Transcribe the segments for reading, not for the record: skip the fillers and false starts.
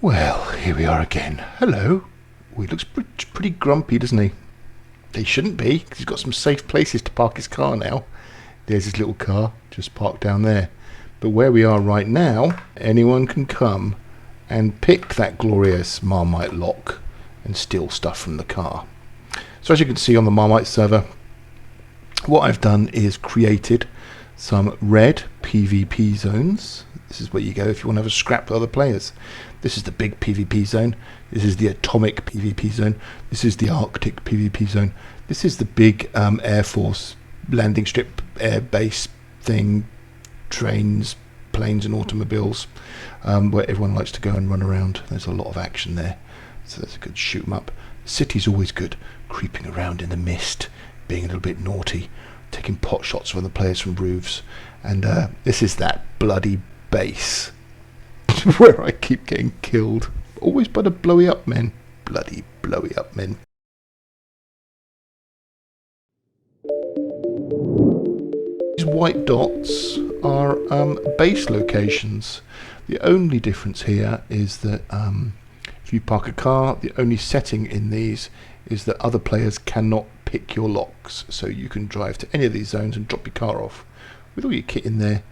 Well, here we are again. Hello. Oh, he looks pretty grumpy, doesn't he? He shouldn't be, because he's got some safe places to park his car now. There's his little car, just parked down there. But where we are right now, anyone can come and pick that glorious Marmite lock and steal stuff from the car. So as you can see on the Marmite server, what I've done is created some red PvP zones. This is where you go if you want to have a scrap with other players. This is the big PvP zone. This is the atomic PvP zone. This is the Arctic PvP zone. This is the big Air Force landing strip air base thing, trains, planes and automobiles, where everyone likes to go and run around. There's a lot of action there, so that's a good shoot 'em up. The city's always good, creeping around in the mist, being a little bit naughty, taking pot shots from the players from roofs, and this is that bloody base where I keep getting killed, always by the blowy up men. Bloody blowy up men. These white dots are base locations. The only difference here is that if you park a car, the only setting in these is that other players cannot pick your locks, so you can drive to any of these zones and drop your car off with all your kit in there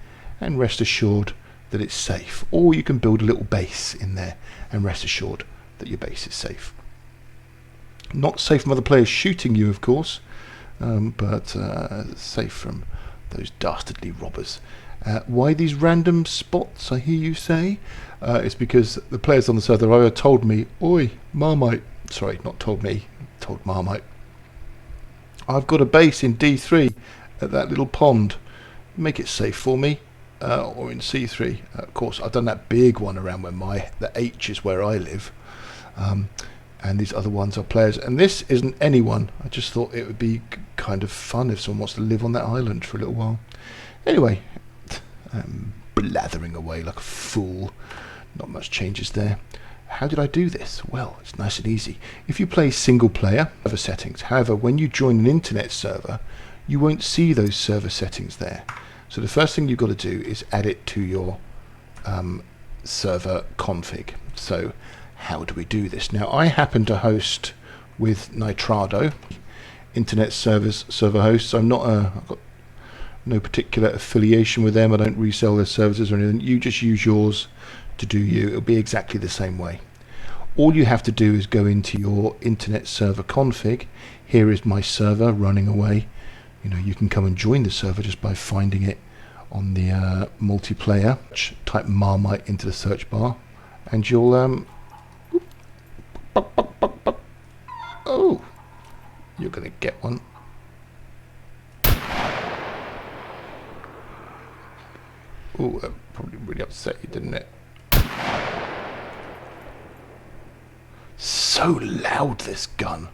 and rest assured that it's safe. Or you can build a little base in there and rest assured that your base is safe. Not safe from other players shooting you, of course, but safe from those dastardly robbers. Why these random spots, I hear you say? It's because the players on the server either told me, "Oi, Marmite," sorry, not told me, told Marmite, "I've got a base in D3 at that little pond. Make it safe for me." Or in C3. Of course, I've done that big one around where the H is where I live. And these other ones are players. And this isn't anyone. I just thought it would be kind of fun if someone wants to live on that island for a little while. Anyway, I'm blathering away like a fool. Not much changes there. How did I do this? Well, it's nice and easy. If you play single player, server settings. However, when you join an internet server, you won't see those server settings there. So the first thing you've got to do is add it to your server config. So how do we do this? Now I happen to host with Nitrado, internet server hosts. I've got no particular affiliation with them. I don't resell their services or anything. You just use yours to do you. It'll be exactly the same way. All you have to do is go into your internet server config. Here is my server running away. You know, you can come and join the server just by finding it on the multiplayer. Type Marmite into the search bar and you'll oh, you're gonna get one. Oh, that probably really upset you, didn't it? So loud, this gun.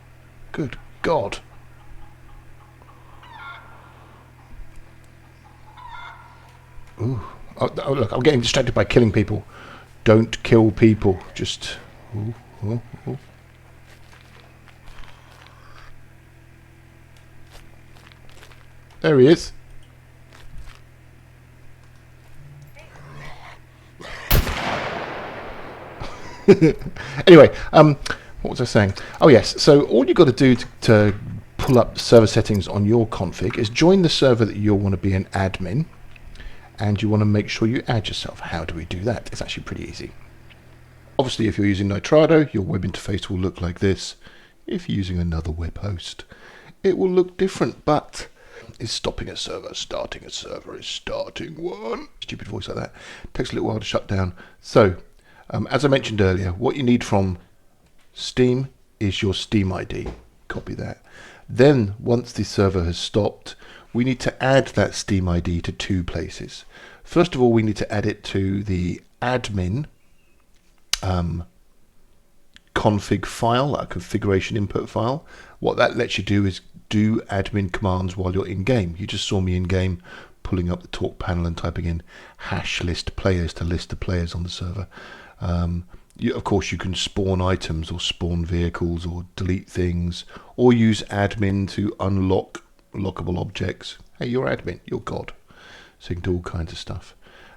Good God. Ooh. Oh, look, I'm getting distracted by killing people. Don't kill people. Just... Ooh, ooh, ooh. There he is. Anyway, what was I saying? Oh yes, so all you've got to do to pull up server settings on your config is join the server that you'll want to be an admin. And you want to make sure you add yourself. How do we do that? It's actually pretty easy. Obviously, if you're using Nitrado, your web interface will look like this. If you're using another web host, it will look different. But is stopping a server, starting a server, is starting one. Stupid voice like that. Takes a little while to shut down. So, as I mentioned earlier, what you need from Steam is your Steam ID. Copy that. Then, once the server has stopped, we need to add that Steam ID to two places. First of all, we need to add it to the admin config file, a configuration input file. What that lets you do is do admin commands while you're in game. You just saw me in game pulling up the talk panel and typing in hash list players to list the players on the server. Of course, you can spawn items or spawn vehicles or delete things or use admin to unlock lockable objects. Hey, you're admin, you're God. So you can do all kinds of stuff.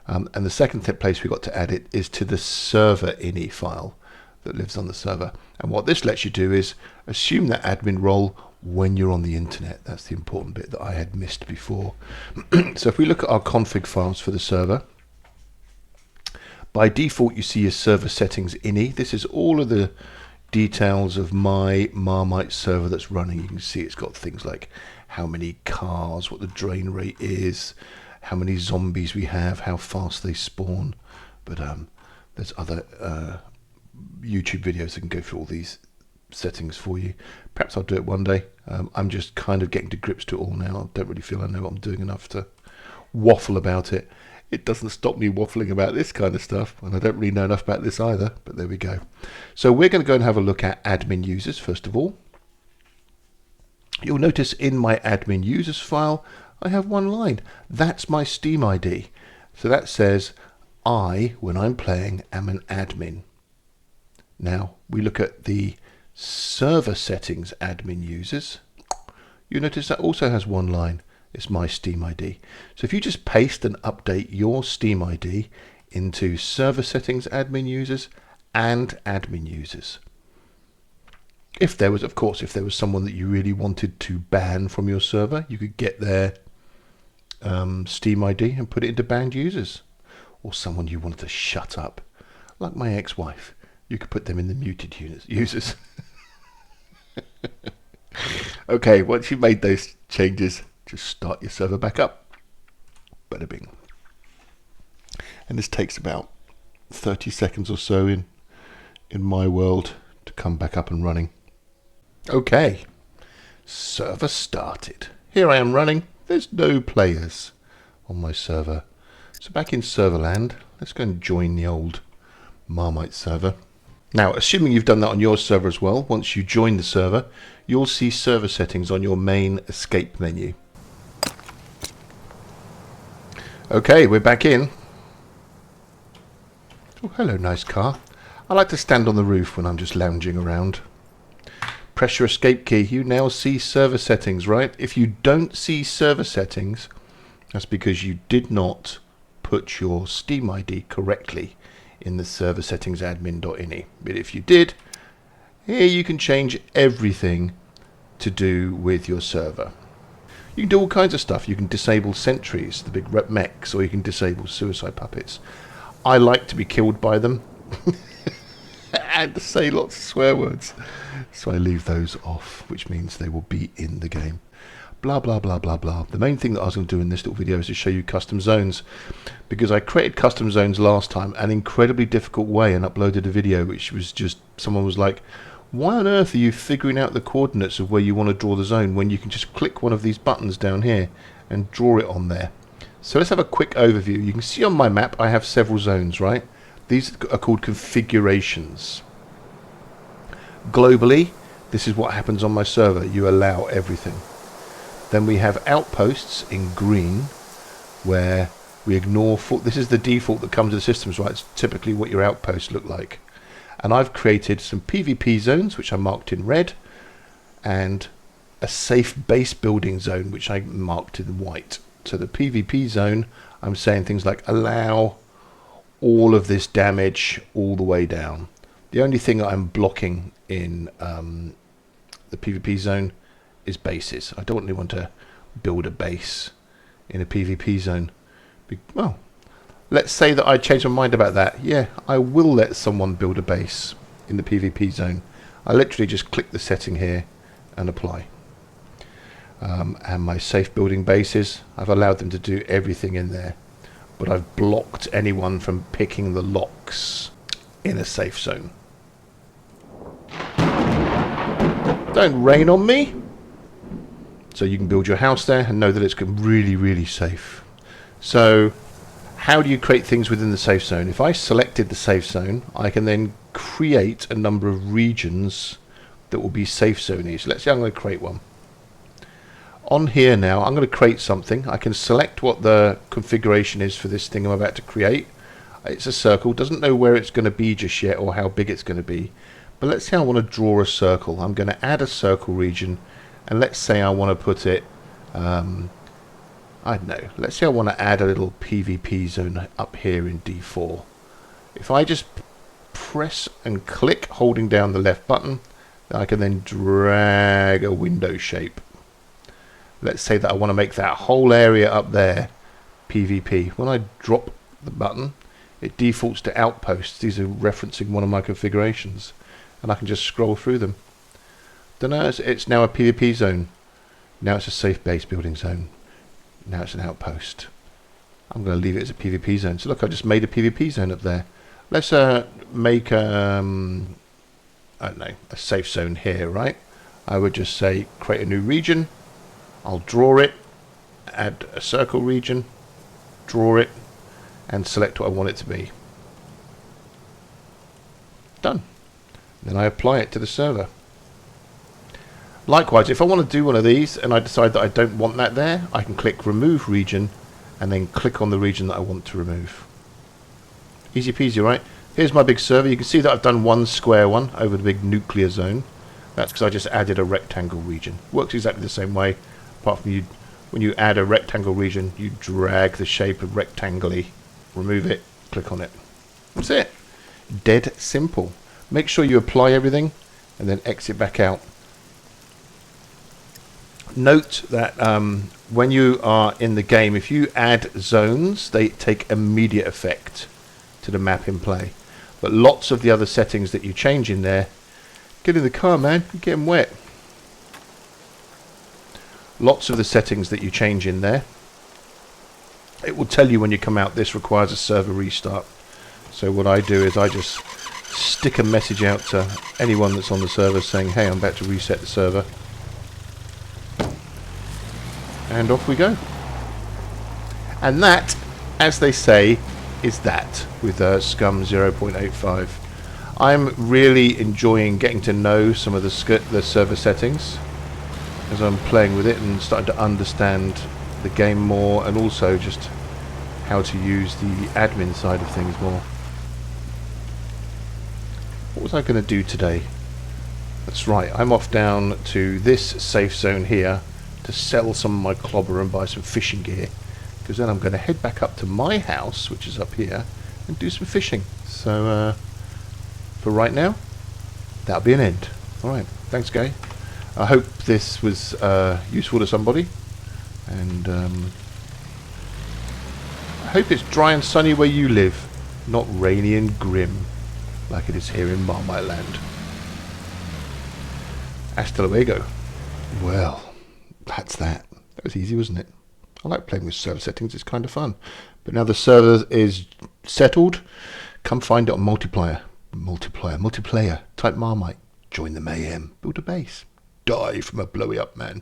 And the second place we've got to add it is to the server ini file that lives on the server. And what this lets you do is assume that admin role when you're on the internet. That's the important bit that I had missed before. So if we look at our config files for the server, by default you see your server settings ini. This is all of the details of my Marmite server that's running. You can see it's got things like how many cars, what the drain rate is, how many zombies we have, how fast they spawn. But there's other YouTube videos that can go through all these settings for you. Perhaps I'll do it one day. I'm just kind of getting to grips to it all now. I don't really feel I know what I'm doing enough to waffle about it. It doesn't stop me waffling about this kind of stuff, and I don't really know enough about this either, but there we go. So we're going to go and have a look at admin users first of all. You'll notice in my admin users file I have one line. That's my Steam ID. So that says I, when I'm playing, am an admin. Now we look at the server settings admin users. You notice that also has one line. It's my Steam ID. So if you just paste and update your Steam ID into server settings admin users and admin users. If there was, of course, if there was someone that you really wanted to ban from your server, you could get their Steam ID and put it into banned users. Or someone you wanted to shut up, like my ex-wife. You could put them in the muted users. Okay, once you've made those changes, just start your server back up. Bada bing. And this takes about 30 seconds or so in my world to come back up and running. Okay, server started. Here I am running. There's no players on my server. So back in serverland, let's go and join the old Marmite server. Now, assuming you've done that on your server as well, once you join the server, you'll see server settings on your main escape menu. Okay, we're back in. Oh, hello, nice car. I like to stand on the roof when I'm just lounging around. Press your escape key. You now see server settings, right? If you don't see server settings, that's because you did not put your Steam ID correctly in the server settings admin.ini. But if you did, here you can change everything to do with your server. You can do all kinds of stuff. You can disable sentries, the big rep mechs, or you can disable suicide puppets. I like to be killed by them and to say lots of swear words, so I leave those off, which means they will be in the game. Blah blah blah blah blah. The main thing that I was going to do in this little video is to show you custom zones, because I created custom zones last time an incredibly difficult way and uploaded a video which was just, someone was like, why on earth are you figuring out the coordinates of where you want to draw the zone when you can just click one of these buttons down here and draw it on there? So let's have a quick overview. You can see on my map I have several zones, right? These are called configurations. Globally, this is what happens on my server. You allow everything. Then we have outposts in green, where we ignore, this is the default that comes with the systems, right? It's typically what your outposts look like. And I've created some PvP zones, which I marked in red, and a safe base building zone, which I marked in white. So the PvP zone, I'm saying things like allow all of this damage all the way down. The only thing that I'm blocking in the PvP zone is bases. I don't really want to build a base in a PvP zone. Well, let's say that I change my mind about that. Yeah, I will let someone build a base in the PvP zone. I literally just click the setting here and apply. And my safe building bases, I've allowed them to do everything in there, but I've blocked anyone from picking the locks in a safe zone. Don't rain on me. So you can build your house there and know that it's really, really safe. So how do you create things within the safe zone? If I selected the safe zone, I can then create a number of regions that will be safe zones. Let's say I'm going to create one. On here now, I'm going to create something. I can select what the configuration is for this thing I'm about to create. It's a circle. Doesn't know where it's going to be just yet or how big it's going to be. But let's say I want to draw a circle. I'm going to add a circle region, and let's say I want to put it I don't know. Let's say I want to add a little PvP zone up here in D4. If I just press and click holding down the left button, I can then drag a window shape. Let's say that I want to make that whole area up there PvP. When I drop the button, it defaults to outposts. These are referencing one of my configurations, and I can just scroll through them. Don't know, it's now a PvP zone. Now it's a safe base building zone. Now it's an outpost. I'm going to leave it as a PvP zone. So look, I just made a PvP zone up there. Let's make I don't know, a safe zone here, right? I would just say create a new region. I'll draw it, add a circle region, draw it, and select what I want it to be. Done. Then I apply it to the server. Likewise, if I want to do one of these and I decide that I don't want that there, I can click remove region and then click on the region that I want to remove. Easy peasy, right? Here's my big server. You can see that I've done one square one over the big nuclear zone. That's because I just added a rectangle region. Works exactly the same way, apart from when you add a rectangle region, you drag the shape of rectangly, remove it, click on it. That's it. Dead simple. Make sure you apply everything and then exit back out. Note that when you are in the game, if you add zones, they take immediate effect to the map in play. But lots of the other settings that you change in there, get in the car, man, you're getting wet. Lots of the settings that you change in there, it will tell you when you come out, this requires a server restart. So what I do is I just stick a message out to anyone that's on the server saying, hey, I'm about to reset the server. And off we go. And that, as they say, is that with Scum 0.85. I'm really enjoying getting to know some of the server settings as I'm playing with it and starting to understand the game more, and also just how to use the admin side of things more. What was I going to do today? That's right, I'm off down to this safe zone here to sell some of my clobber and buy some fishing gear, because then I'm going to head back up to my house, which is up here, and do some fishing. So for right now, that'll be an end. Alright, thanks guys. I hope this was useful to somebody, and I hope it's dry and sunny where you live, not rainy and grim like it is here in Marmite land. Hasta luego. Well, that's that. That was easy, wasn't it? I like playing with server settings, it's kind of fun. But now the server is settled, come find it on multiplayer. Type Marmite, join the mayhem, build a base, die from a blowy up man.